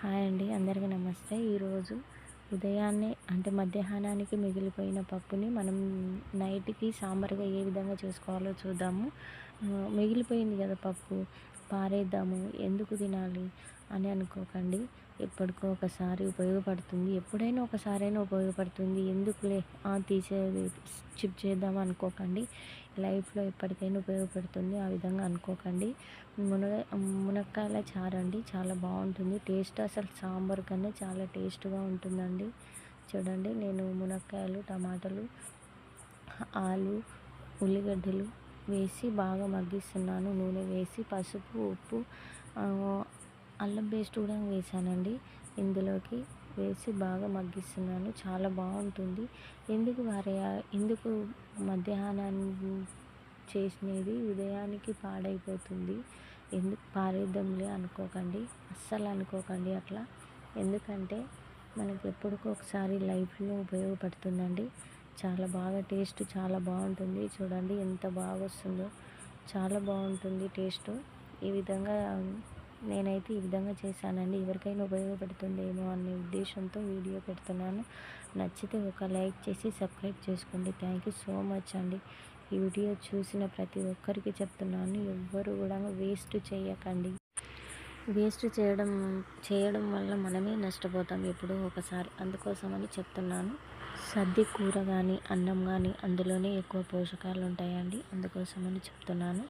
Hi అండి, అందరికీ నమస్తే. ఈరోజు ఉదయాన్నే అంటే మధ్యాహ్నానికి మిగిలిపోయిన పప్పుని మనం నైట్‌కి సాంబార్‌గా ఏ విధంగా చేసుకోవాలో చూద్దాము. మిగిలిపోయింది కదా పప్పు, పారేద్దాము, ఎందుకు తినాలి అని అనుకోకండి. ఎప్పటికో ఒకసారి ఉపయోగపడుతుంది. ఎప్పుడైనా ఒకసారైనా ఉపయోగపడుతుంది. ఎందుకులే తీసేది స్కిప్ చేద్దాం అనుకోకండి. లైఫ్‌లో ఎప్పటికైనా ఉపయోగపడుతుంది. ఆ విధంగా అనుకోకండి. మునగ మునక్కాయల చారండి, చాలా బాగుంటుంది. టేస్ట్ అసలు సాంబార్ కన్నా చాలా టేస్ట్‌గా ఉంటుందండి. చూడండి, నేను మునక్కాయలు, టమాటాలు, ఆలు, ఉల్లిగడ్డలు వేసి బాగా మగ్గిస్తున్నాను. నూనె వేసి పసుపు, ఉప్పు, అల్లం పేస్ట్ కూడా వేసానండి. ఇందులోకి వేసి బాగా మగ్గిస్తున్నాను. చాలా బాగుంటుంది. ఎందుకు మధ్యాహ్నాన్ని చేసినది ఉదయానికి పాడైపోతుంది, ఎందుకు పారేద్దాంలే అనుకోకండి. అస్సలు అనుకోకండి అట్లా. ఎందుకంటే మనకి ఎప్పటికో ఒకసారి లైఫ్లో ఉపయోగపడుతుందండి. చాలా బాగా టేస్ట్ చాలా బాగుంటుంది. చూడండి ఎంత బాగా వస్తుందో, చాలా బాగుంటుంది టేస్ట్. ఈ విధంగా నేనైతే ఈ విధంగా చేశానండి. ఎవరికైనా ఉపయోగపడుతుందేమో అనే ఉద్దేశంతో వీడియో పెడుతున్నాను. నచ్చితే ఒక లైక్ చేసి సబ్స్క్రైబ్ చేసుకోండి. థ్యాంక్ యూ సో మచ్ అండి. ఈ వీడియో చూసిన ప్రతి ఒక్కరికి చెప్తున్నాను, ఎవ్వరు కూడా వేస్ట్ చేయకండి. వేస్ట్ చేయడం వల్ల మనమే నష్టపోతాం ఎప్పుడో ఒకసారి. అందుకోసమని చెప్తున్నాను. సద్ది కూర కానీ, అన్నం కానీ అందులోనే ఎక్కువ పోషకాలు ఉంటాయండి. అందుకోసమని చెప్తున్నాను.